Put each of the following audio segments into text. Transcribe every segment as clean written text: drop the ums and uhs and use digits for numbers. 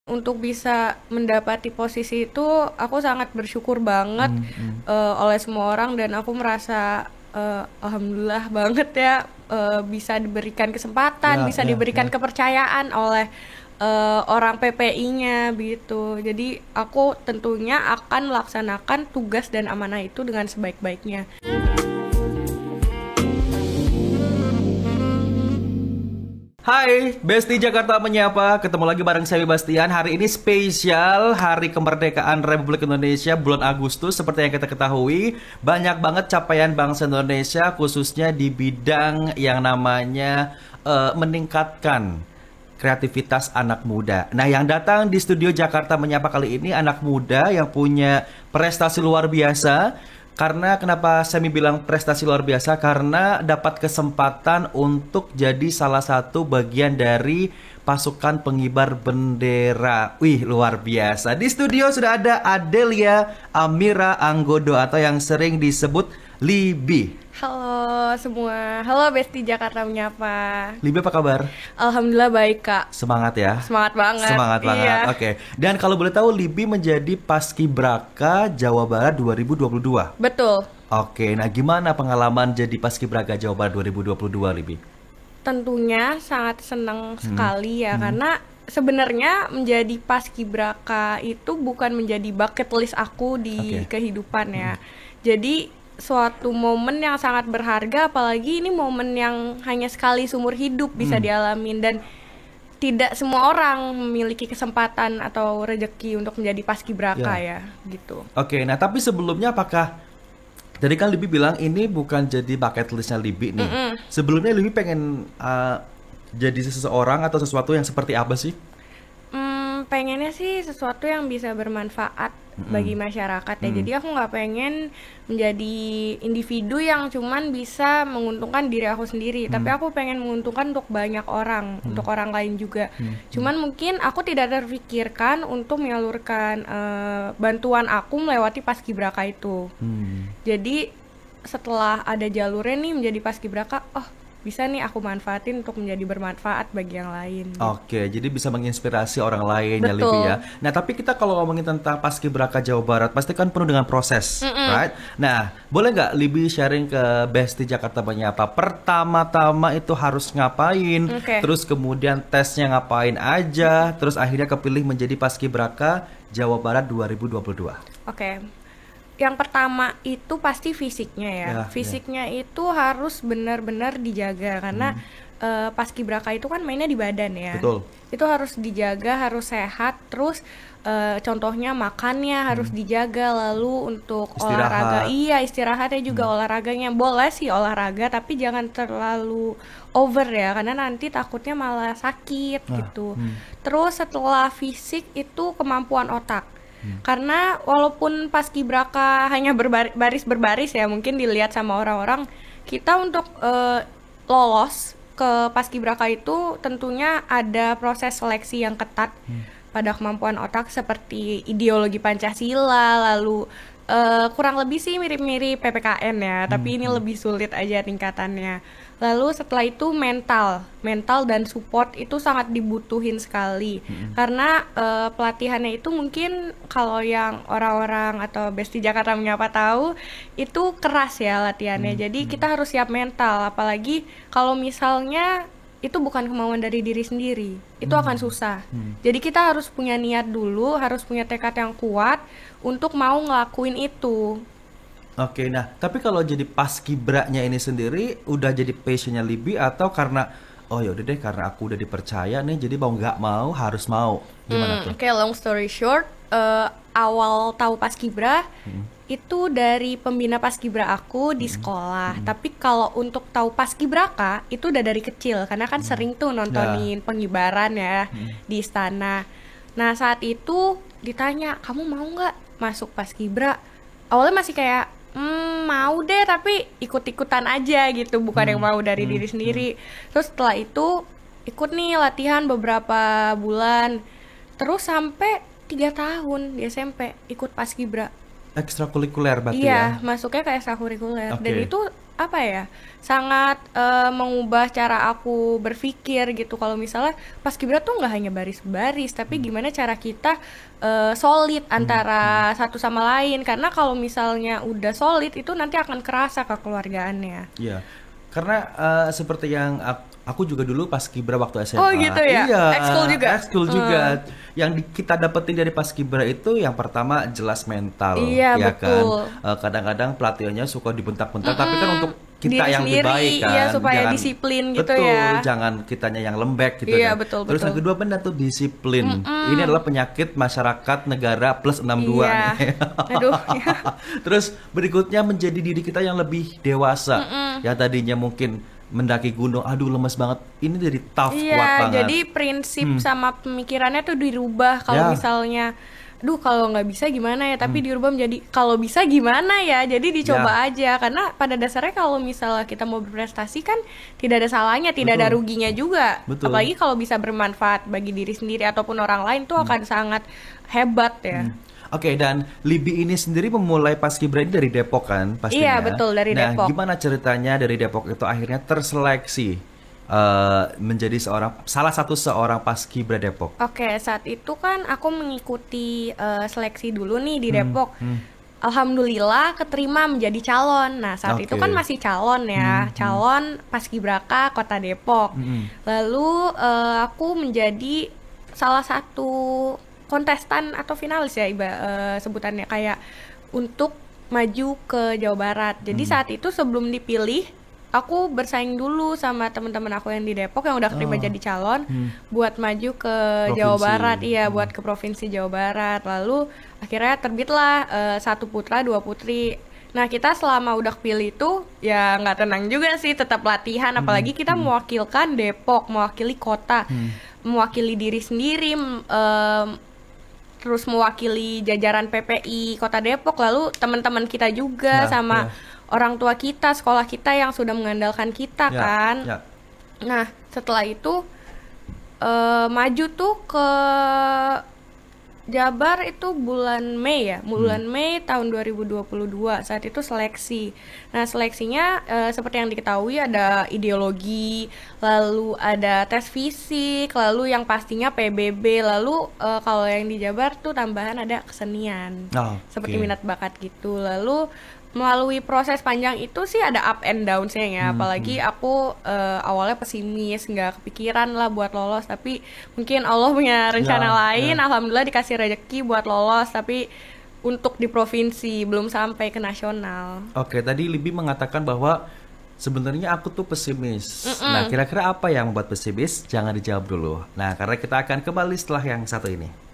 Untuk bisa mendapati posisi itu, aku sangat bersyukur banget oleh semua orang dan aku merasa alhamdulillah banget ya bisa diberikan kesempatan, Ya, bisa ya, diberikan ya. kepercayaan oleh orang PPI-nya begitu. Jadi aku tentunya akan melaksanakan tugas dan amanah itu dengan sebaik-baiknya. Hai, Besti Jakarta menyapa. Ketemu lagi bareng saya Bastian. Hari ini spesial Hari Kemerdekaan Republik Indonesia bulan Agustus. Seperti yang kita ketahui, banyak banget capaian bangsa Indonesia khususnya di bidang yang namanya meningkatkan kreativitas anak muda. Nah, yang datang di studio Jakarta menyapa kali ini anak muda yang punya prestasi luar biasa. Karena kenapa Semi bilang prestasi luar biasa? Karena dapat kesempatan untuk jadi salah satu bagian dari pasukan pengibar bendera. Wih, luar biasa. Di studio sudah ada Adelia Amira Anggodo atau yang sering disebut Libi. Halo semua, halo Besti Jakarta menyapa. Libi apa kabar? Alhamdulillah baik kak, Semangat ya. semangat banget. Semangat banget. Iya, Oke. Dan kalau boleh tahu Libi menjadi Paskibraka Jawa Barat 2022. betul. Oke, nah gimana pengalaman jadi Paskibraka Jawa Barat 2022, Libi? Tentunya sangat senang sekali ya karena sebenarnya menjadi paskibraka itu bukan menjadi bucket list aku di Oke. kehidupan ya. Jadi suatu momen yang sangat berharga, apalagi ini momen yang hanya sekali seumur hidup bisa dialamin dan tidak semua orang memiliki kesempatan atau rezeki untuk menjadi paskibraka Ya. ya gitu. Oke, nah tapi sebelumnya apakah tadi kan Libi bilang ini bukan jadi bucket listnya Libi nih. Sebelumnya Libi pengen jadi seseorang atau sesuatu yang seperti apa sih? Pengennya sih sesuatu yang bisa bermanfaat bagi masyarakat ya. Jadi aku nggak pengen menjadi individu yang cuman bisa menguntungkan diri aku sendiri, tapi aku pengen menguntungkan untuk banyak orang, untuk orang lain juga. Cuman mungkin aku tidak terfikirkan untuk menyalurkan bantuan aku melewati paskibraka itu. Jadi setelah ada jalurnya nih menjadi paskibraka, oh bisa nih aku manfaatin untuk menjadi bermanfaat bagi yang lain gitu. Oke, jadi bisa menginspirasi orang lain ya Libi ya. Betul. Nah, tapi kita kalau ngomongin tentang Paskibraka Jawa Barat, pasti kan penuh dengan proses, right? Nah, boleh nggak Libi sharing ke Besti Jakarta Menyapa? Pertama-tama itu harus ngapain? Oke. Terus kemudian tesnya ngapain aja? Terus akhirnya kepilih menjadi Paskibraka Jawa Barat 2022. Oke. Yang pertama itu pasti fisiknya ya. Ya, ya. Fisiknya itu harus benar-benar dijaga karena paskibraka itu kan mainnya di badan ya. Betul. Itu harus dijaga, harus sehat. Terus contohnya makannya harus dijaga, lalu untuk olahraga, Istirahat. iya istirahatnya juga olahraganya boleh sih olahraga tapi jangan terlalu over ya karena nanti takutnya malah sakit Nah, gitu. Terus setelah fisik itu kemampuan otak. Karena walaupun paskibraka hanya berbaris berbaris ya, mungkin dilihat sama orang-orang, kita untuk lolos ke paskibraka itu tentunya ada proses seleksi yang ketat pada kemampuan otak seperti ideologi Pancasila, lalu kurang lebih sih mirip-mirip PPKN ya, tapi ini lebih sulit aja tingkatannya. Lalu setelah itu mental dan support itu sangat dibutuhin sekali karena pelatihannya itu mungkin kalau yang orang-orang atau Besti Jakarta Menyapa tahu itu keras ya latihannya. Jadi kita harus siap mental, apalagi kalau misalnya itu bukan kemauan dari diri sendiri, itu akan susah. Jadi kita harus punya niat dulu, harus punya tekad yang kuat untuk mau ngelakuin itu. Oke, nah tapi kalau jadi paskibranya ini sendiri udah jadi passionnya Libi atau karena oh ya udah deh karena aku udah dipercaya nih jadi mau nggak mau harus mau gimana tuh? Oke, long story short, awal tahu Paskibra itu dari pembina Paskibra aku di sekolah. Tapi kalau untuk tahu Paskibraka itu udah dari kecil karena kan sering tuh Ya. nontonin pengibaran ya di istana. Nah, saat itu ditanya, "Kamu mau nggak masuk Paskibra?" Awalnya masih kayak mau deh tapi ikut-ikutan aja gitu, bukan yang mau dari diri sendiri. Terus setelah itu ikut nih latihan beberapa bulan, terus sampai 3 tahun di SMP ikut paskibra. Ekstrakurikuler berarti ya? Iya, masuknya kayak ekstrakurikuler dan Oke. itu apa ya, sangat mengubah cara aku berpikir gitu. Kalau misalnya paskibra tuh nggak hanya baris-baris, tapi gimana cara kita solid antara satu sama lain. Karena kalau misalnya udah solid itu nanti akan kerasa kekeluargaannya. Iya. Karena seperti yang aku juga dulu paskibra waktu SMA. Oh gitu ya? Iya. Ekskul juga? Ekskul juga. Yang kita dapetin dari paskibra itu yang pertama jelas mental. Iya, ya betul. kan. Kadang-kadang pelatihannya suka dibentak-bentak, tapi kan untuk kita Diri yang lebih sendiri, baik kan. iya, supaya disiplin gitu betul, ya. jangan kitanya yang lembek gitu Iya, kan. betul, Terus betul. yang kedua benar tuh disiplin. Ini adalah penyakit masyarakat negara plus 62 Iya. nih. Aduh. Terus berikutnya menjadi diri kita yang lebih dewasa. Ya tadinya mungkin mendaki gunung, aduh lemes banget. Ini jadi tough, kuat Iya, banget. jadi prinsip sama pemikirannya tuh dirubah. Kalau Ya. misalnya, aduh kalau nggak bisa gimana ya, tapi dirubah menjadi kalau bisa gimana ya. Jadi dicoba aja, karena pada dasarnya kalau misalnya kita mau berprestasi kan tidak ada salahnya, tidak ada Betul. ruginya juga. Betul. Apalagi kalau bisa bermanfaat bagi diri sendiri ataupun orang lain tuh akan sangat hebat ya. Oke, dan Libby ini sendiri memulai paskibra ini dari Depok kan pastinya. Iya, betul, dari Nah, Depok. gimana ceritanya dari Depok itu akhirnya terseleksi menjadi salah satu seorang paskibra Depok? Oke, saat itu kan aku mengikuti seleksi dulu nih di Depok. Alhamdulillah keterima menjadi calon. Nah, saat itu Oke. kan masih calon ya, calon Paskibraka Kota Depok. Lalu aku menjadi salah satu kontestan atau finalis ya sebutannya, kayak untuk maju ke Jawa Barat. Jadi saat itu sebelum dipilih, aku bersaing dulu sama teman-teman aku yang di Depok yang udah keterima jadi calon buat maju ke Jawa Provinsi. Barat, iya buat ke provinsi Jawa Barat. Lalu akhirnya terbitlah 1 putra 2 putri. Nah, kita selama udah kepilih itu ya nggak tenang juga sih, tetap latihan. Apalagi kita mewakilkan Depok, mewakili kota, mewakili diri sendiri, terus mewakili jajaran PPI Kota Depok, lalu teman-teman kita juga Ya, sama orang tua kita, sekolah kita yang sudah mengandalkan kita Ya, kan. ya. Nah, setelah itu maju tuh ke Jabar itu bulan Mei ya, bulan Mei tahun 2022. Saat itu seleksi. Nah, seleksinya seperti yang diketahui ada ideologi, lalu ada tes fisik, lalu yang pastinya PBB, lalu kalau yang di Jabar tuh tambahan ada kesenian. Oh, Seperti oke. minat bakat gitu. Lalu melalui proses panjang itu sih ada up and down-nya ya. Apalagi aku awalnya pesimis, nggak kepikiran lah buat lolos, tapi mungkin Allah punya rencana Ya, lain. ya. Alhamdulillah dikasih rezeki buat lolos, tapi untuk di provinsi, belum sampai ke nasional. Oke, tadi Libby mengatakan bahwa sebenarnya aku tuh pesimis. Nah, kira-kira apa yang membuat pesimis? Jangan dijawab dulu. Nah, karena kita akan kembali setelah yang satu ini.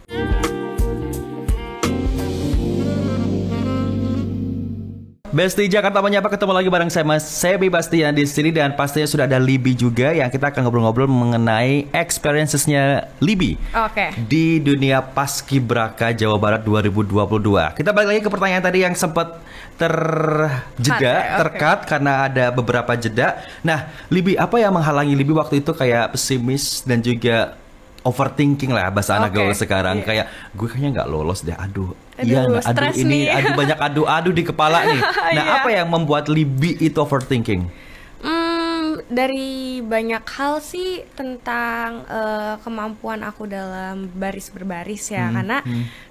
Besti Jakarta Menyapa, ketemu lagi bareng saya Mas Sebi Bastian di sini, dan pastinya sudah ada Libby juga yang kita akan ngobrol-ngobrol mengenai experiences-nya Libby Oke. di dunia Paskibraka Jawa Barat 2022. Kita balik lagi ke pertanyaan tadi yang sempat tercut karena ada beberapa jeda. Nah, Libby, apa yang menghalangi Libby waktu itu kayak pesimis dan juga overthinking lah bahasa anak gaul sekarang, kayak gue kayaknya nggak lolos deh, aduh nggak, aduh stres ini, nih. aduh banyak adu di kepala nih. Nah, Iya. apa yang membuat Libby itu overthinking? Dari banyak hal sih tentang kemampuan aku dalam baris berbaris ya, karena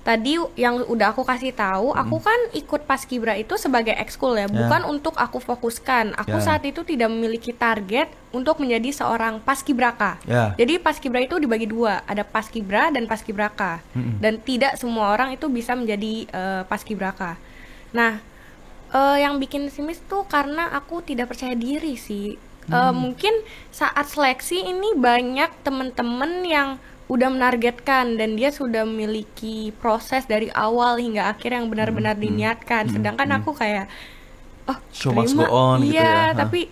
tadi yang udah aku kasih tahu, aku kan ikut paskibra itu sebagai ekskul ya, bukan untuk aku fokuskan. Aku saat itu tidak memiliki target untuk menjadi seorang paskibraka. Jadi paskibra itu dibagi dua, ada paskibra dan paskibraka, dan tidak semua orang itu bisa menjadi paskibraka. Nah, yang bikin pesimis tuh karena aku tidak percaya diri sih. Mungkin saat seleksi ini banyak teman-teman yang udah menargetkan dan dia sudah memiliki proses dari awal hingga akhir yang benar-benar diniatkan. Sedangkan aku kayak, oh Show must go on gitu ya. tapi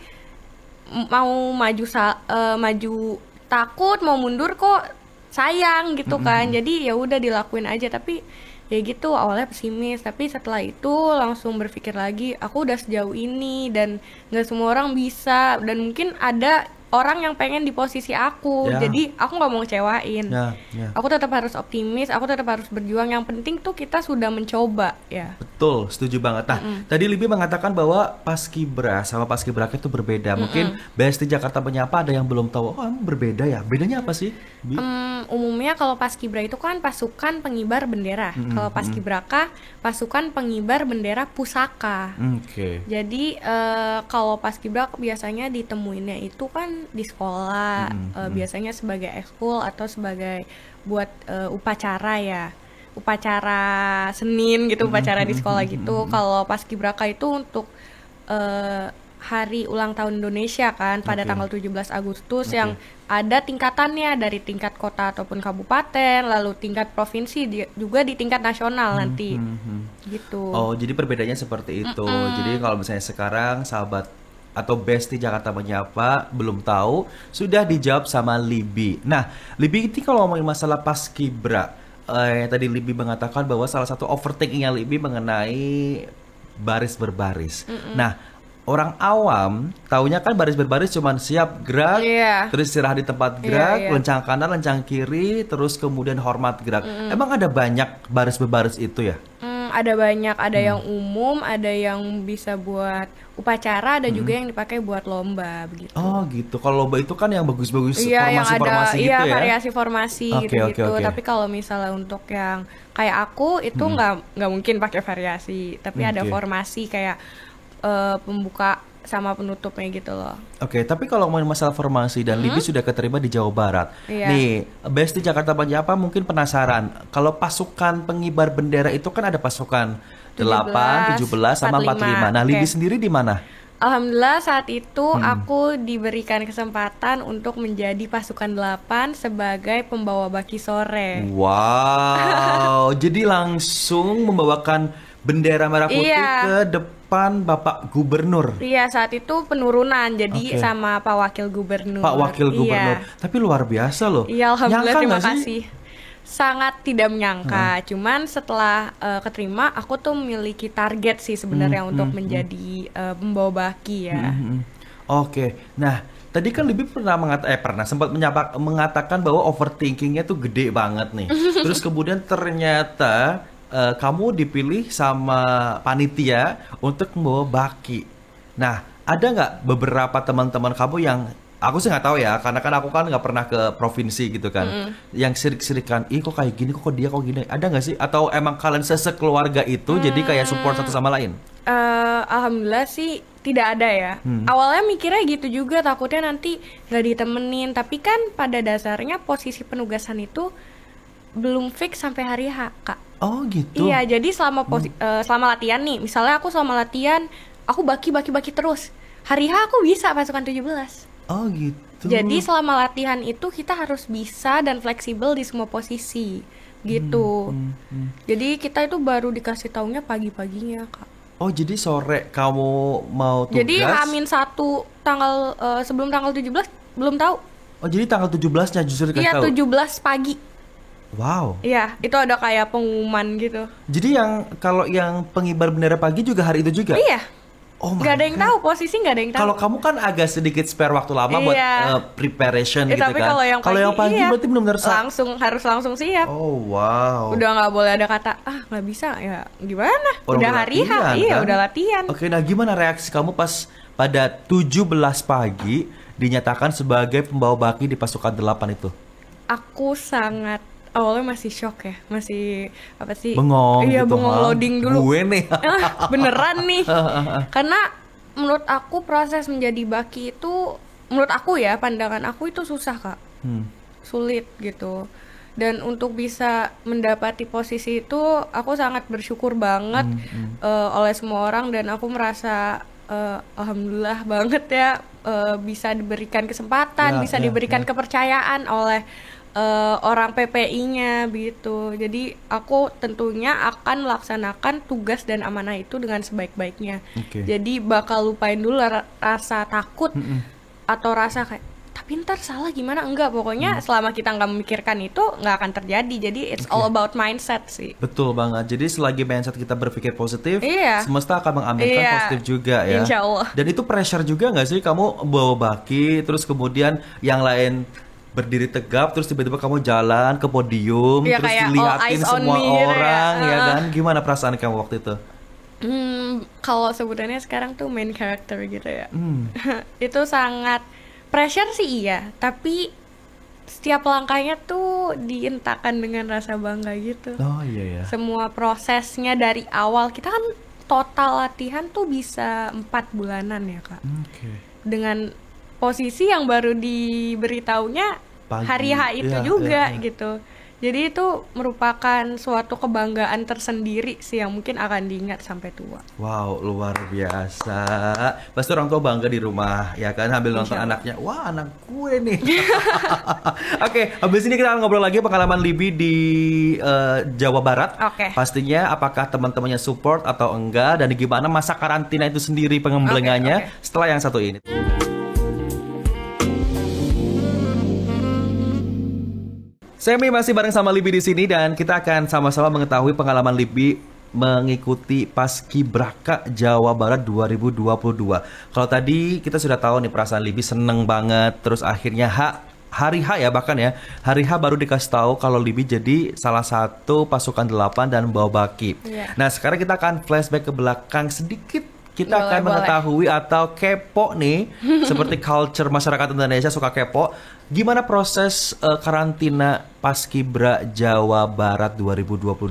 mau maju takut, mau mundur kok sayang gitu kan. Jadi ya udah dilakuin aja, tapi ya gitu awalnya pesimis, tapi setelah itu langsung berpikir lagi, aku udah sejauh ini dan nggak semua orang bisa, dan mungkin ada orang yang pengen di posisi aku. Ya. Jadi aku nggak mau ngecewain. Ya. Aku tetap harus optimis, aku tetap harus berjuang. Yang penting tuh kita sudah mencoba ya. Betul, setuju banget. Nah, tadi Libby mengatakan bahwa Paskibra sama Paskibraka itu berbeda. Mungkin BSD Jakarta Menyapa ada yang belum tahu. Oh, emang berbeda ya? Bedanya apa sih, Bi? Umumnya kalau Paskibra itu kan pasukan pengibar bendera. Kalau Paskibraka pasukan pengibar bendera pusaka. Oke. Jadi kalau Paskibra biasanya ditemuinnya itu kan di sekolah, biasanya sebagai ekskul atau sebagai buat upacara ya, upacara Senin gitu, upacara di sekolah gitu. Kalau Paskibraka itu untuk hari ulang tahun Indonesia kan pada tanggal 17 Agustus yang ada tingkatannya dari tingkat kota ataupun kabupaten, lalu tingkat provinsi juga di tingkat nasional nanti. Gitu. Oh, jadi perbedaannya seperti itu. Jadi kalau misalnya sekarang sahabat atau Besti Jakarta Menyapa belum tahu, sudah dijawab sama Libby. Nah, Libby ini kalau ngomongin masalah Paskibra, tadi Libby mengatakan bahwa salah satu overthinkingnya Libby mengenai baris berbaris. Nah, orang awam taunya kan baris berbaris cuman siap gerak, terus istirahat di tempat gerak, lencang kanan, lencang kiri, terus kemudian hormat gerak. Emang ada banyak baris berbaris itu ya? Ada banyak, ada yang umum, ada yang bisa buat upacara, ada juga yang dipakai buat lomba begitu. Oh gitu. Kalau lomba itu kan yang bagus-bagus yang formasi-formasi ada, gitu ya? variasi formasi gitu. Oke. Tapi kalau misalnya untuk yang kayak aku itu nggak mungkin pakai variasi, tapi ada formasi kayak pembuka sama penutupnya gitu loh. Oke, tapi kalau ngomongin masalah formasi dan Libby sudah keterima di Jawa Barat. Nih, Besti Jakarta Menyapa mungkin penasaran. Kalau pasukan pengibar bendera itu kan ada pasukan 8, 17 sama 45. Nah, Libby sendiri di mana? Alhamdulillah saat itu aku diberikan kesempatan untuk menjadi pasukan 8 sebagai pembawa baki sore. Wow, jadi langsung membawakan bendera merah putih ke depan Bapak Gubernur. Iya, saat itu penurunan jadi sama Pak Wakil Gubernur. Pak Wakil Gubernur. Tapi luar biasa loh. Iya, alhamdulillah, terima kasih. Sangat tidak menyangka. Cuman setelah keterima, aku tuh memiliki target sih sebenarnya untuk menjadi pembawa baki ya. Oke. Nah, tadi kan Libby pernah sempat mengatakan bahwa overthinkingnya tuh gede banget nih. Terus kemudian ternyata kamu dipilih sama panitia untuk membawa baki. Nah, ada nggak beberapa teman-teman kamu yang aku sih nggak tahu ya, karena kan aku kan nggak pernah ke provinsi gitu kan, yang sirik-sirikan, kok kayak gini, kok dia kok gini, ada nggak sih? Atau emang kalian sekeluarga itu jadi kayak support satu sama lain? Alhamdulillah sih tidak ada ya. Awalnya mikirnya gitu juga, takutnya nanti nggak ditemenin. Tapi kan pada dasarnya posisi penugasan itu belum fix sampai hari H, Kak. Oh gitu. Iya, jadi selama latihan nih, misalnya aku selama latihan aku baki terus. Hari H aku bisa pasukan 17. Oh gitu. Jadi selama latihan itu kita harus bisa dan fleksibel di semua posisi gitu. Jadi kita itu baru dikasih taunya pagi-paginya, Kak. Oh, jadi sore kamu mau tugas? Jadi H-1 tanggal sebelum tanggal 17 belum tahu. Oh, jadi tanggal 17-nya justru dikasih tahu? Iya, 17 pagi. Wow. Iya, itu ada kayak pengumuman gitu. Jadi kalau yang pengibar bendera pagi juga hari itu juga? Iya. Oh my God. Gak ada yang tahu, posisi gak ada yang tahu. Kalau kamu kan agak sedikit spare waktu lama buat preparation gitu tapi kan. Kalau yang pagi berarti benar-benar harus langsung siap. Oh wow. Udah nggak boleh ada kata nggak bisa ya gimana. Udah hari H, kan? Udah latihan. Oke, nah gimana reaksi kamu pas pada 17 pagi dinyatakan sebagai pembawa baki di pasukan 8 itu? Aku sangat awalnya masih shock ya, masih apa sih? Bengong gitu, bengong loading dulu. Gue nih. Beneran nih. Karena menurut aku proses menjadi baki itu, menurut aku ya, pandangan aku itu susah, Kak. Sulit gitu. Dan untuk bisa mendapati posisi itu, aku sangat bersyukur banget oleh semua orang, dan aku merasa alhamdulillah banget ya bisa diberikan kesempatan, bisa diberikan kepercayaan oleh orang PPI-nya gitu. Jadi aku tentunya akan melaksanakan tugas dan amanah itu dengan sebaik-baiknya. Jadi bakal lupain dulu rasa takut atau rasa kayak tapi ntar salah gimana, enggak, pokoknya selama kita nggak memikirkan itu nggak akan terjadi. Jadi it's all about mindset sih. Betul banget. Jadi selagi mindset kita berpikir positif, Iya. semesta akan mengaminkan Iya. positif juga ya. Insya Allah. Dan itu pressure juga nggak sih kamu bawa baki, terus kemudian yang lain berdiri tegap, terus tiba-tiba kamu jalan ke podium, Iya, terus kayak all dilihatin eyes on semua me gitu ya. orang, ya kan? Gimana perasaan kamu waktu itu? Kalau sebutannya sekarang tuh main character gitu ya. Hmm. Itu sangat pressure sih iya, tapi setiap langkahnya tuh diintakan dengan rasa bangga gitu. Oh iya ya. Semua prosesnya dari awal, kita kan total latihan tuh bisa 4 bulanan ya Kak. Oke. Dengan posisi yang baru diberitahunya Pagi. hari H itu Iya, juga iya, iya. gitu. Jadi itu merupakan suatu kebanggaan tersendiri sih yang mungkin akan diingat sampai tua. Wow, luar biasa. Pasti orang tua bangga di rumah, ya kan? Sambil nonton Insya Allah. anaknya. Wah, anak gue nih. Oke, habis ini kita akan ngobrol lagi pengalaman Libby di Jawa Barat. Oke. Pastinya apakah teman-temannya support atau enggak, dan gimana masa karantina itu sendiri pengembelengannya Oke. setelah yang satu ini. Semi masih bareng sama Libby di sini dan kita akan sama-sama mengetahui pengalaman Libby mengikuti Paskibraka Jawa Barat 2022. Kalau tadi kita sudah tahu nih perasaan Libby seneng banget, terus akhirnya hari H ya, bahkan ya hari H baru dikasih tahu kalau Libby jadi salah satu pasukan 8 dan bawa baki. Iya. Nah sekarang kita akan flashback ke belakang sedikit. Kita Boleh, akan boleh. mengetahui atau kepo nih, seperti culture masyarakat Indonesia suka kepo. Gimana proses karantina Paskibra Jawa Barat 2022?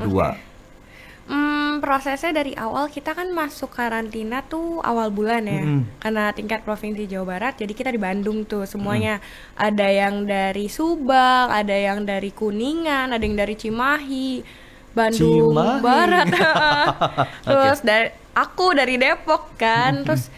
Prosesnya dari awal kita kan masuk karantina tuh awal bulan ya, karena tingkat provinsi Jawa Barat. Jadi kita di Bandung tuh semuanya, ada yang dari Subang, ada yang dari Kuningan, ada yang dari Cimahi, Bandung Cimahi. Barat. Terus Oke. aku dari Depok kan, terus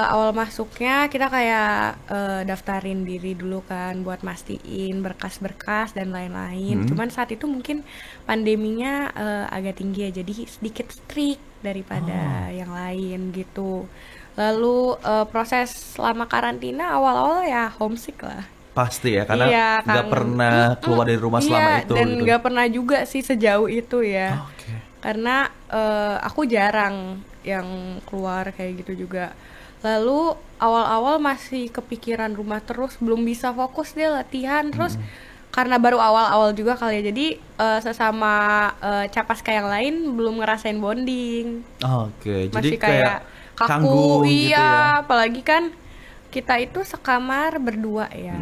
awal masuknya kita kayak daftarin diri dulu kan buat mastiin berkas-berkas dan lain-lain. Cuman saat itu mungkin pandeminya agak tinggi ya, jadi sedikit strict daripada yang lain gitu. Lalu proses selama karantina awal-awal ya homesick lah. Pasti ya, karena Iya, nggak kangen. pernah keluar dari rumah selama Iya, itu. dan gitu. nggak pernah juga sih sejauh itu ya. Oke. Karena aku jarang yang keluar kayak gitu juga. Lalu awal-awal masih kepikiran rumah terus, belum bisa fokus deh latihan. Terus karena baru awal-awal juga kali ya, jadi sesama capaska yang lain belum ngerasain bonding. Oke, jadi Masih kayak kayak kaku, canggung iya, gitu ya. apalagi kan kita itu sekamar berdua ya.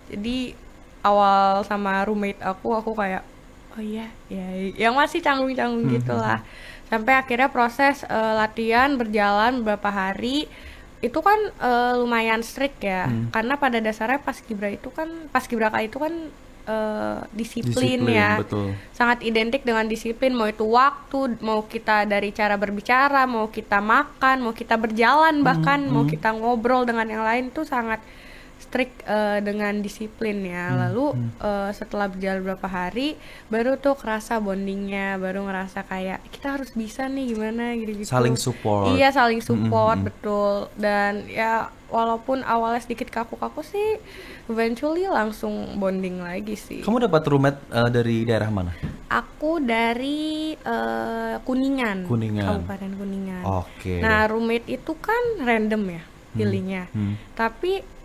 Jadi awal sama roommate aku kayak oh iya, ya yang masih canggung-canggung gitulah. Sampai akhirnya proses latihan berjalan beberapa hari. Itu kan lumayan strict ya. Karena pada dasarnya Paskibraka itu kan disiplin ya. Betul. Sangat identik dengan disiplin, mau itu waktu, mau kita dari cara berbicara, mau kita makan, mau kita berjalan, bahkan mau kita ngobrol dengan yang lain tuh sangat strict dengan disiplin ya. Lalu setelah berjalan beberapa hari baru tuh kerasa bondingnya, baru ngerasa kayak kita harus bisa nih gimana gitu-gitu. Saling support. Iya, saling support, betul. Dan ya walaupun awalnya sedikit kaku-kaku sih, eventually langsung bonding lagi sih. Kamu dapat roommate dari daerah mana? Aku dari Kuningan, Kuningan. Kabupaten Kuningan. Oke. Nah, roommate itu kan random ya pilihnya. Tapi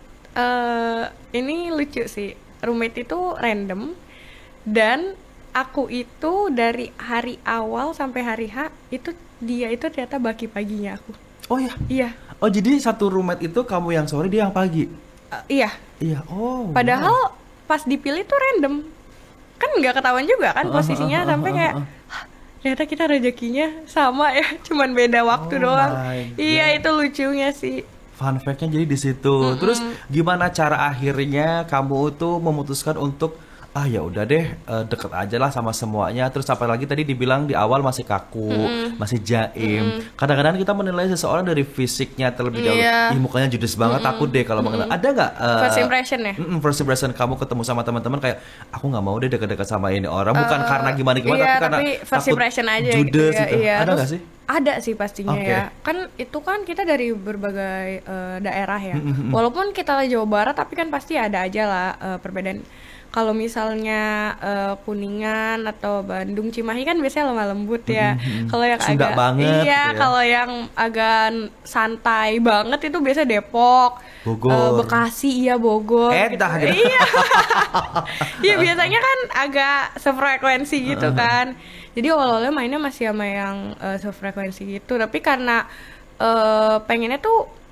ini lucu sih, roommate itu random, dan aku itu dari hari awal sampai hari H itu dia itu ternyata baki paginya aku. Oh ya. Iya, Oh jadi satu roommate itu kamu yang sore, dia yang pagi. iya. Iya. Oh. Padahal pas dipilih tuh random, kan nggak ketahuan juga kan posisinya, sampai kayak "Hah, ternyata kita rezekinya sama ya, cuman beda waktu Oh doang." my Iya, God. itu lucunya sih. Fun fact-nya jadi di situ. Terus gimana cara akhirnya kamu tuh memutuskan untuk ya udah deh deket aja lah sama semuanya. Terus apalagi tadi dibilang di awal masih kaku, masih jaim. Kadang-kadang kita menilai seseorang dari fisiknya terlebih dahulu. Iya. Ih mukanya judes banget, takut deh kalau mengenal. Ada nggak First impression ya? First impression kamu ketemu sama teman-teman kayak aku nggak mau deh deket-deket sama ini orang. Bukan karena gimana-gimana, Iya, tapi karena tapi first takut impression aja judes gitu ya, gitu. iya. Ada Terus nggak sih? Ada sih pastinya Oke. ya. Kan itu kan kita dari berbagai daerah ya. Walaupun kita Jawa Barat tapi kan pasti ada aja lah perbedaan. Kalau misalnya Kuningan atau Bandung, Cimahi kan biasanya lemah lembut ya. Kalau yang Sunda agak banget iya, gitu ya. kalau yang agak santai banget itu biasanya Depok, Bogor. Bekasi, iya Bogor. Dah gitu. Iya. Iya biasanya kan agak sefrekuensi gitu kan. Jadi awal-awalnya mainnya masih sama yang sefrekuensi gitu. Tapi karena pengennya tuh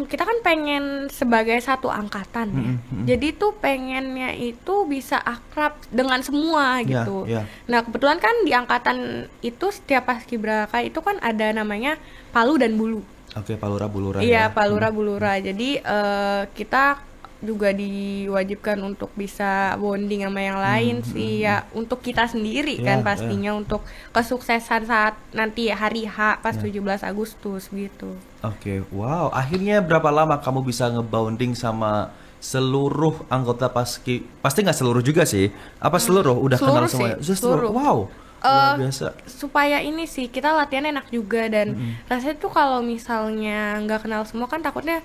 kita kan pengen sebagai satu angkatan ya. Jadi tuh pengennya itu bisa akrab dengan semua Iya, gitu. iya. Nah kebetulan kan di angkatan itu setiap paskibraka itu kan ada namanya Palu dan Bulu. Oke, Palura Bulura Iya, ya. Palura Bulura. Jadi kita juga diwajibkan untuk bisa bonding sama yang lain sih ya, untuk kita sendiri Iya, kan iya. pastinya untuk kesuksesan saat nanti hari H pas 17 Agustus gitu. Oke, wow. Akhirnya berapa lama kamu bisa ngebonding sama seluruh anggota pasti nggak seluruh juga sih. Apa seluruh? Udah kenal Seluruh semuanya? sih, seluruh. Wow. Luar biasa. Supaya ini sih kita latihan enak juga dan rasanya tuh kalau misalnya nggak kenal semua kan takutnya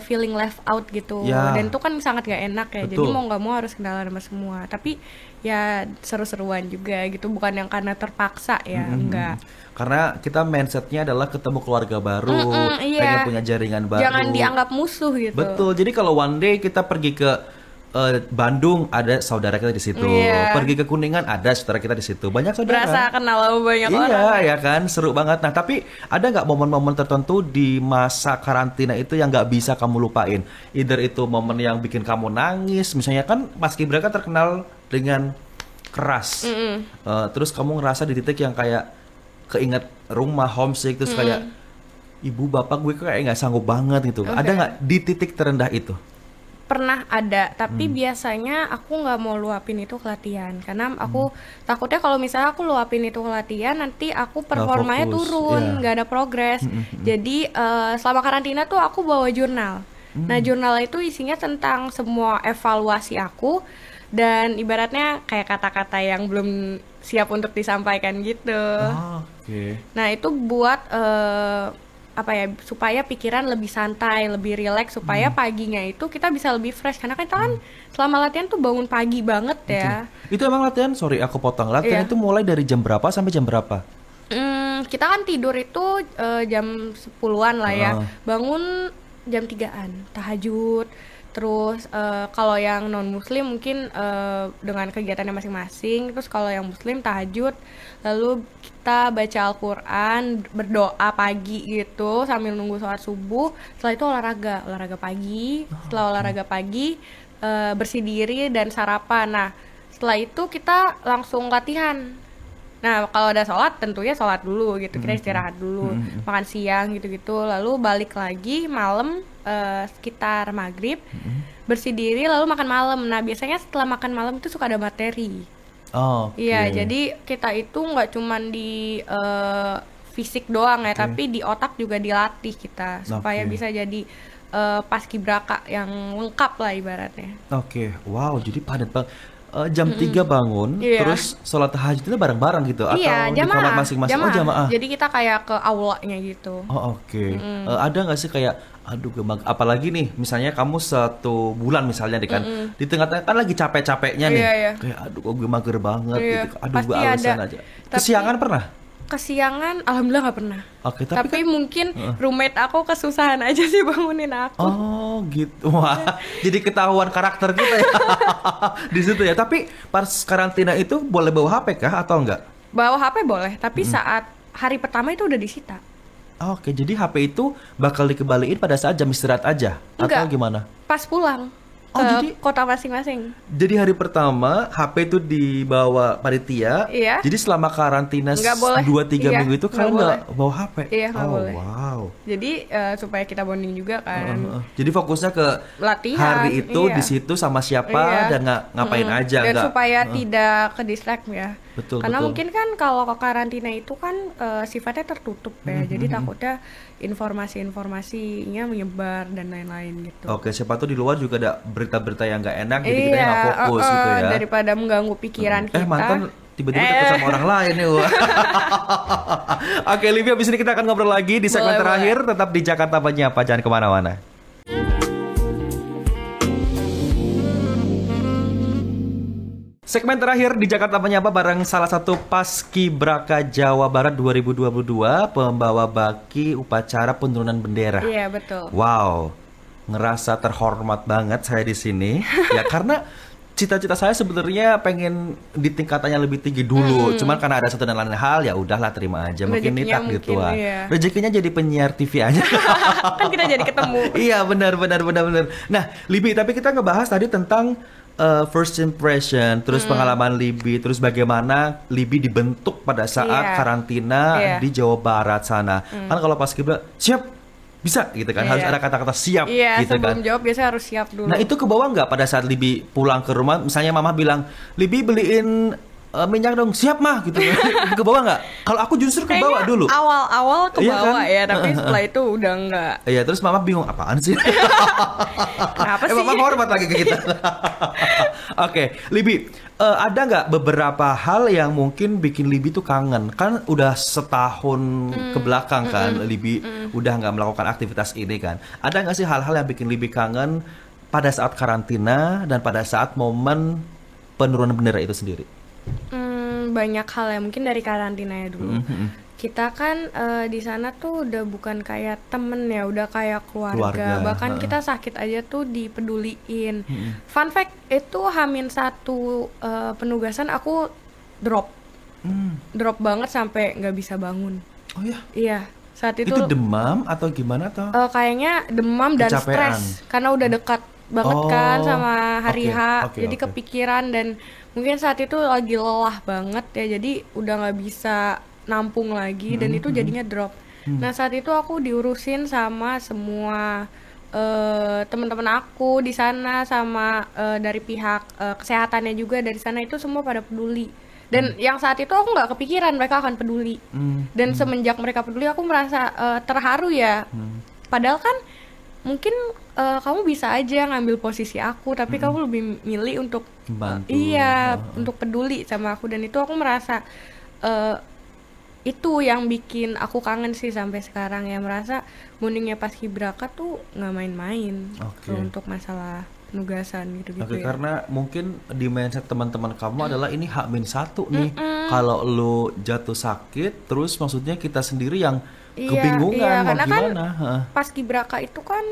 feeling left out gitu. Ya. Dan itu kan sangat gak enak ya. Jadi Betul. mau nggak mau harus kenalan sama semua. Tapi ya seru-seruan juga gitu, bukan yang karena terpaksa ya, enggak. Karena kita mindsetnya adalah ketemu keluarga baru, Iya. pengen punya jaringan baru. Jangan dianggap musuh gitu. Betul. Jadi kalau one day kita pergi ke Bandung, ada saudara kita di situ. Iya. Pergi ke Kuningan, ada saudara kita di situ. Banyak saudara. Berasa kenal sama banyak orang. Iya, ya kan, seru banget. Nah, tapi ada nggak momen-momen tertentu di masa karantina itu yang nggak bisa kamu lupain? Either itu momen yang bikin kamu nangis, misalnya kan paskibraka terkenal dengan keras. Terus kamu ngerasa di titik yang kayak keinget rumah, homesick, terus kayak ibu bapak gue kayak nggak sanggup banget gitu. Ada nggak di titik terendah itu? Pernah ada, tapi biasanya aku nggak mau luapin itu ke latihan karena aku takutnya kalau misalnya aku luapin itu ke latihan nanti aku performanya fokus, turun, iya. nggak ada progres. Jadi selama karantina tuh aku bawa jurnal. Nah jurnal itu isinya tentang semua evaluasi aku dan ibaratnya kayak kata-kata yang belum siap untuk disampaikan gitu. Oke. Nah itu buat apa ya, supaya pikiran lebih santai, lebih rileks, supaya paginya itu kita bisa lebih fresh karena kita kan selama latihan tuh bangun pagi banget ya. Itu emang latihan, sorry aku potong. Latihan Iya. itu mulai dari jam berapa sampai jam berapa? Kita kan tidur itu jam 10-an lah ya. Ah. Bangun jam 3-an, tahajud. Terus kalau yang non muslim mungkin dengan kegiatannya masing-masing. Terus kalau yang muslim tahajud, lalu kita baca Al-Quran, berdoa pagi gitu sambil nunggu sholat subuh. Setelah itu olahraga pagi. Setelah olahraga pagi bersih diri dan sarapan. Nah setelah itu kita langsung latihan. Nah kalau ada sholat tentunya sholat dulu gitu, kita istirahat dulu, makan siang gitu-gitu, lalu balik lagi malam sekitar maghrib, bersih diri lalu makan malam. Nah biasanya setelah makan malam itu suka ada materi. Oh, Iya, jadi kita itu nggak cuman di fisik doang ya, tapi di otak juga dilatih kita supaya Oke. bisa jadi paskibraka yang lengkap lah ibaratnya. Oke, wow, jadi padat banget. Jam 3 bangun, Iya. terus sholat tahajud itu bareng-bareng gitu? Iya, Atau di kamar jamaah, masing-masing? Oh, jamaah. Jadi kita kayak ke aulanya gitu. Oh, oke. Ada nggak sih kayak, aduh apalagi nih, misalnya kamu 1 bulan misalnya nih kan, di tengah-tengah kan lagi capek-capeknya nih, Iya, iya. kayak aduh kok gue mager banget Iya, gitu, aduh gue pasti alasan ada. aja. Tapi- Kesiangan pernah? Kesiangan, alhamdulillah nggak pernah. Oke, Tapi mungkin roommate aku kesusahan aja sih bangunin aku. Oh gitu, wah, jadi ketahuan karakter kita ya di situ ya. Tapi pas karantina itu boleh bawa HP kah atau enggak? Bawa HP boleh, tapi saat hari pertama itu udah disita. Oke, jadi HP itu bakal dikembaliin pada saat jam istirahat aja Enggak. atau gimana? Pas pulang Oh, ke jadi- kota masing-masing. Jadi hari pertama HP itu dibawa panitia. Iya. Jadi selama karantina Nggak boleh. 2-3 Iya, minggu itu nggak kalian nggak boleh. bawa HP? Iya, nggak oh, boleh. Wow. Jadi supaya kita bonding juga kan. Jadi fokusnya ke Latihan, hari itu iya. di situ sama siapa Iya. dan ngapain aja Dan nggak? supaya tidak ke distract ya. Betul, Karena betul. mungkin kan kalau ke karantina itu kan sifatnya tertutup ya. Jadi takutnya informasi-informasinya menyebar dan lain-lain gitu. Oke, siapa tuh di luar juga ada berita-berita yang nggak enak, jadi kita nggak fokus gitu ya. Daripada mengganggu pikiran kita. Mantan tiba-tiba deket sama orang lain nih. Oke, Libby, abis ini kita akan ngobrol lagi di segmen terakhir. Tetap di Jakarta Menyapa, jangan kemana-mana. Segmen terakhir di Jakarta Menyapa bareng salah satu Paskibraka Jawa Barat 2022, pembawa baki upacara penurunan bendera. Iya, betul. Wow, ngerasa terhormat banget saya di sini. Ya karena cita-cita saya sebenarnya pengen di tingkatannya lebih tinggi dulu. Cuman karena ada satu dan lain hal, ya udahlah terima aja. Mungkin ini takdir Tuhan. Iya. Rezekinya jadi penyiar TV aja. Kan kita jadi ketemu. Iya, benar. Nah, Libby, tapi kita ngebahas tadi tentang first impression, terus pengalaman Libby, terus bagaimana Libby dibentuk pada saat karantina di Jawa Barat sana. Kan kalau pas Paskibra siap, bisa gitu kan, harus ada kata-kata siap gitu kan. Sebelum jawab biasanya harus siap dulu. Nah itu kebawa nggak pada saat Libby pulang ke rumah, misalnya mama bilang, Libby beliin minyak dong, siap mah gitu. Kebawa nggak? Kalau aku justru kebawa dulu. Awal-awal kebawa ya, tapi setelah itu udah enggak. Iya, terus mama bingung apaan sih? Kenapa sih? Mama hormat lagi ke kita. Oke, Libby, ada nggak beberapa hal yang mungkin bikin Libby tuh kangen? Kan udah setahun ke belakang kan, Libby udah nggak melakukan aktivitas ini kan. Ada nggak sih hal-hal yang bikin Libby kangen pada saat karantina dan pada saat momen penurunan bendera itu sendiri? Banyak hal ya, mungkin dari karantina ya dulu. Kita kan di sana tuh udah bukan kayak temen ya, udah kayak keluarga. Bahkan kita sakit aja tuh dipeduliin. Fun fact, itu H-1 penugasan aku drop banget sampai nggak bisa bangun. Oh ya? Iya, saat itu demam atau gimana atau? Kayaknya demam dan stres karena udah dekat banget kan sama hari H, jadi kepikiran dan mungkin saat itu lagi lelah banget ya, jadi udah nggak bisa nampung lagi dan itu jadinya drop. Nah saat itu aku diurusin sama semua teman-teman aku di sana, sama dari pihak kesehatannya juga dari sana, itu semua pada peduli. Dan yang saat itu aku nggak kepikiran mereka akan peduli. Dan semenjak mereka peduli aku merasa terharu ya. Padahal kan mungkin kamu bisa aja ngambil posisi aku, tapi kamu lebih milih untuk bantu. Untuk peduli sama aku, dan itu aku merasa itu yang bikin aku kangen sih sampai sekarang ya, merasa bondingnya Paskibraka tuh nggak main-main untuk masalah penugasan gitu-gitu. Ya. Karena mungkin di mindset teman-teman kamu adalah ini H-1 nih. Kalau lu jatuh sakit, terus maksudnya kita sendiri yang kebingungan mau karena gimana. Kan Paskibraka itu kan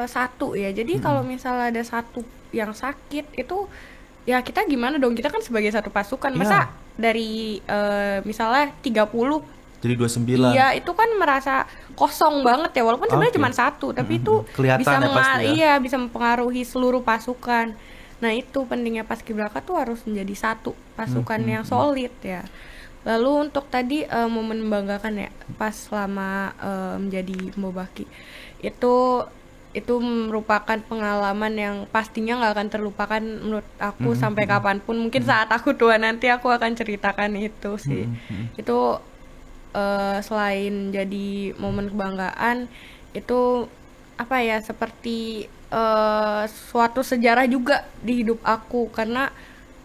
satu ya. Jadi kalau misalnya ada satu yang sakit itu ya kita gimana dong? Kita kan sebagai satu pasukan. Masa dari misalnya 30 jadi 29. Iya, itu kan merasa kosong banget ya, walaupun sebenarnya cuma satu, tapi itu bisa mempengaruhi seluruh pasukan. Nah, itu pentingnya Paskibraka tuh harus menjadi satu pasukan yang solid ya. Lalu untuk tadi momen membanggakan ya pas selama menjadi pembawa baki, itu merupakan pengalaman yang pastinya nggak akan terlupakan menurut aku sampai kapanpun. Mungkin saat aku tua nanti aku akan ceritakan itu sih. Itu selain jadi momen kebanggaan, itu apa ya, seperti suatu sejarah juga di hidup aku karena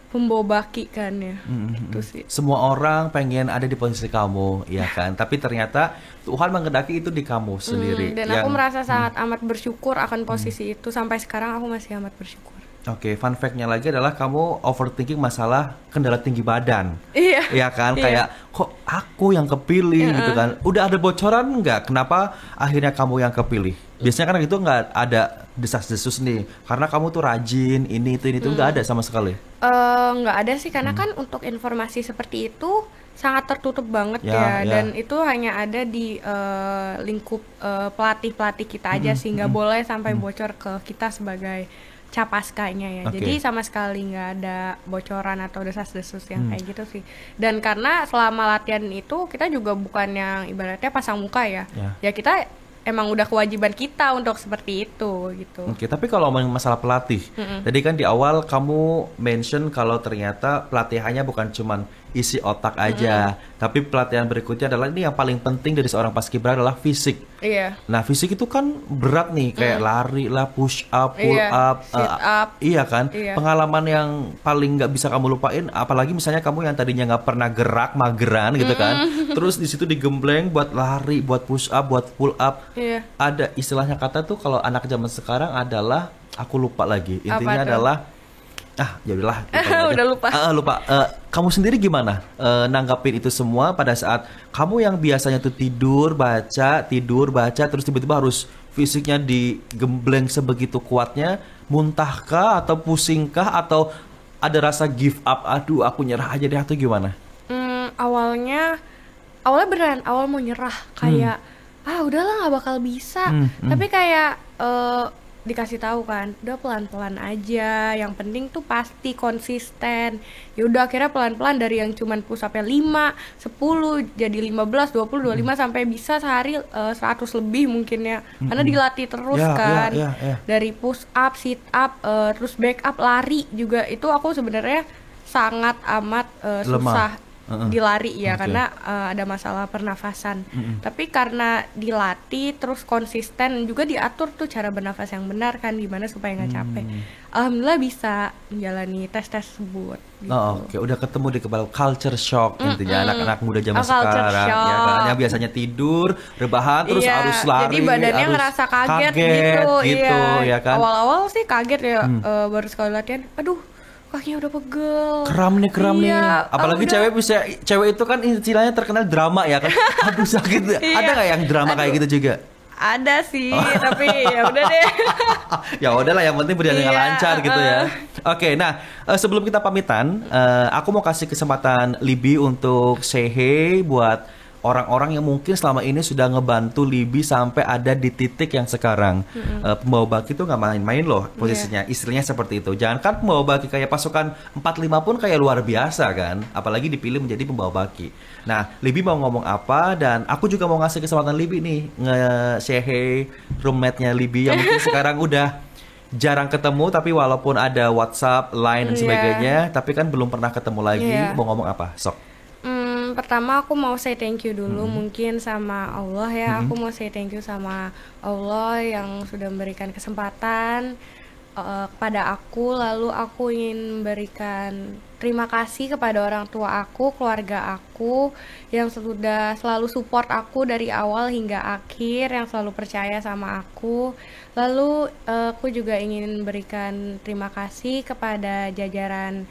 pembawa baki kan ya. Itu sih. Semua orang pengen ada di posisi kamu, ya kan? Tapi ternyata Tuhan menghendaki itu di kamu sendiri. Dan aku merasa sangat amat bersyukur akan posisi itu. Sampai sekarang aku masih amat bersyukur. Oke, fun fact-nya lagi adalah kamu overthinking masalah kendala tinggi badan. Iya. Iya kan? Kayak kok aku yang kepilih gitu kan. Udah ada bocoran nggak? Kenapa akhirnya kamu yang kepilih? Biasanya kan itu nggak ada desas-desus nih. Karena kamu tuh rajin, ini itu nggak ada sama sekali. Nggak ada sih, karena kan untuk informasi seperti itu sangat tertutup banget ya. Dan itu hanya ada di lingkup pelatih-pelatih kita aja sih. Nggak boleh sampai bocor ke kita sebagai capaskanya ya. Jadi sama sekali nggak ada bocoran atau desas-desus yang kayak gitu sih. Dan karena selama latihan itu kita juga bukan yang ibaratnya pasang muka ya. Ya kita emang udah kewajiban kita untuk seperti itu gitu. Oke, tapi kalau ngomongin masalah pelatih, tadi kan di awal kamu mention kalau ternyata pelatihannya bukan cuman isi otak aja. Tapi pelatihan berikutnya adalah ini yang paling penting dari seorang paskibra adalah fisik. Iya. Nah fisik itu kan berat nih, kayak lari lah, push up, pull up, sit up. Iya kan. Iya. Pengalaman yang paling nggak bisa kamu lupain, apalagi misalnya kamu yang tadinya nggak pernah gerak, mageran gitu kan, terus di situ digembleng buat lari, buat push up, buat pull up. Iya. Ada istilahnya kata tuh kalau anak zaman sekarang adalah, aku lupa lagi. Intinya Apa tuh? adalah ya udahlah. Udah lupa. Lupa. Kamu sendiri gimana nanggapin itu semua pada saat kamu yang biasanya tuh tidur baca terus tiba-tiba harus fisiknya digembleng sebegitu kuatnya, muntahkah atau pusingkah atau ada rasa give up, aduh aku nyerah aja deh, atau gimana? Awalnya beneran awal mau nyerah, kayak udahlah nggak bakal bisa. Tapi kayak dikasih tahu kan, udah pelan-pelan aja, yang penting tuh pasti konsisten. Ya udah akhirnya pelan-pelan dari yang cuman push up-nya 5, 10 jadi 15, 20, 25 sampai bisa sehari 100 lebih mungkin ya. Karena dilatih terus kan. Dari push up, sit up, terus back up, lari juga itu aku sebenarnya sangat amat susah dilari ya, karena ada masalah pernafasan. Tapi karena dilatih terus konsisten juga diatur tuh cara bernafas yang benar kan, gimana supaya nggak capek. Alhamdulillah bisa menjalani tes tersebut gitu. Oke, udah ketemu di kepala culture shock intinya anak-anak muda zaman Culture sekarang shock. ya kan, yang biasanya tidur rebahan terus Iya, harus lari, jadi badannya harus ngerasa kaget gitu ya kan. Awal-awal sih kaget ya, baru sekali latihan, aduh kakinya udah pegel, Kram nih. Iya, Apalagi cewek itu kan istilahnya terkenal drama ya kan. Aduh sakit. Iya. Ada nggak yang drama kayak gitu juga? ada sih, tapi ya udah deh. Ya udahlah, yang penting berjalan dengan Iya, lancar gitu ya. Oke, nah sebelum kita pamitan, aku mau kasih kesempatan Libby untuk say hey buat orang-orang yang mungkin selama ini sudah ngebantu Libby sampai ada di titik yang sekarang. Pembawa baki itu nggak main-main loh posisinya. Istilahnya seperti itu. Jangankan pembawa baki, kayak pasukan 45 pun kayak luar biasa kan. Apalagi dipilih menjadi pembawa baki. Nah, Libby mau ngomong apa, dan aku juga mau ngasih kesempatan Libby nih nge-say hey roommate-nya Libby yang mungkin sekarang udah jarang ketemu, tapi walaupun ada WhatsApp, Line dan sebagainya, tapi kan belum pernah ketemu lagi. Mau ngomong apa? Sok. Pertama aku mau say thank you dulu mungkin sama Allah ya. Aku mau say thank you sama Allah yang sudah memberikan kesempatan kepada aku. Lalu aku ingin memberikan terima kasih kepada orang tua aku, keluarga aku yang sudah selalu support aku dari awal hingga akhir, yang selalu percaya sama aku. Lalu aku juga ingin memberikan terima kasih kepada jajaran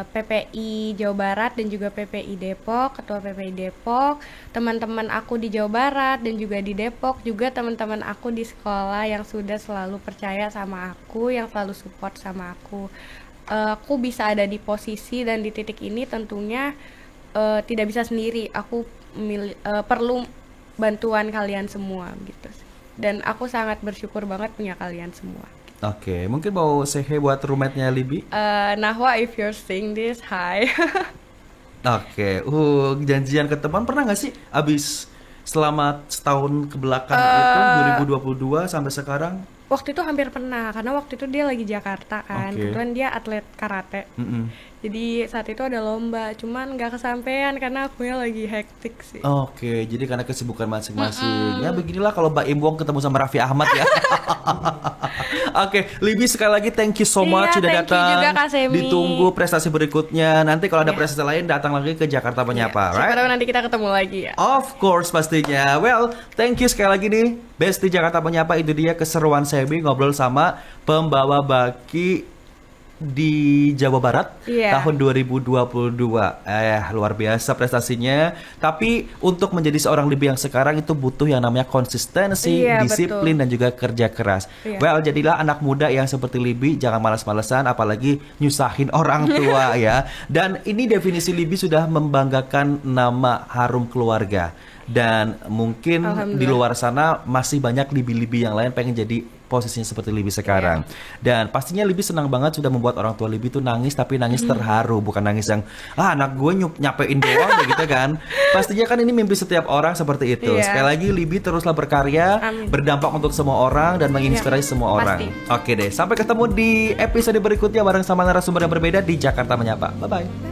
PPI Jawa Barat dan juga PPI Depok, Ketua PPI Depok, teman-teman aku di Jawa Barat dan juga di Depok, juga teman-teman aku di sekolah yang sudah selalu percaya sama aku, yang selalu support sama aku. Aku bisa ada di posisi dan di titik ini tentunya tidak bisa sendiri. Aku perlu bantuan kalian semua gitu. Dan aku sangat bersyukur banget punya kalian semua. Oke, mungkin mau say hey buat roommate-nya Libby. Nahwa, if you're seeing this, hi. Oke, janjian ketemuan pernah nggak sih abis selama setahun kebelakang itu 2022 sampai sekarang? Waktu itu hampir pernah, karena waktu itu dia lagi Jakarta kan. Kebetulan dia atlet karate. Jadi saat itu ada lomba, cuman nggak kesampaian karena akunya lagi hektik sih. Oke, jadi karena kesibukan masing-masing. Ya beginilah kalau Mbak Im Wong ketemu sama Raffi Ahmad ya. Oke, Libby sekali lagi thank you so much sudah datang. Juga, Kak Semi. Ditunggu prestasi berikutnya. Nanti kalau ada prestasi lain datang lagi ke Jakarta Menyapa, right? Siapa tahu nanti kita ketemu lagi ya. Of course pastinya. Well, thank you sekali lagi nih Besti Jakarta Menyapa. Itu dia keseruan Semi ngobrol sama pembawa baki di Jawa Barat tahun 2022. Luar biasa prestasinya. Tapi untuk menjadi seorang Libby yang sekarang itu butuh yang namanya konsistensi, disiplin, dan juga kerja keras. Well, jadilah anak muda yang seperti Libby, jangan malas-malesan apalagi nyusahin orang tua ya. Dan ini definisi Libby sudah membanggakan nama harum keluarga. Dan mungkin di luar sana masih banyak Libby-Libby yang lain pengen jadi posisinya seperti Libby sekarang. Dan pastinya Libby senang banget sudah membuat orang tua Libby tuh nangis, tapi nangis terharu, bukan nangis yang anak gue nyapein doang gitu kan. Pastinya kan ini mimpi setiap orang seperti itu. Sekali lagi Libby teruslah berkarya, berdampak untuk semua orang dan menginspirasi semua orang. Oke deh, sampai ketemu di episode berikutnya bareng sama narasumber yang berbeda di Jakarta Menyapa. Bye bye.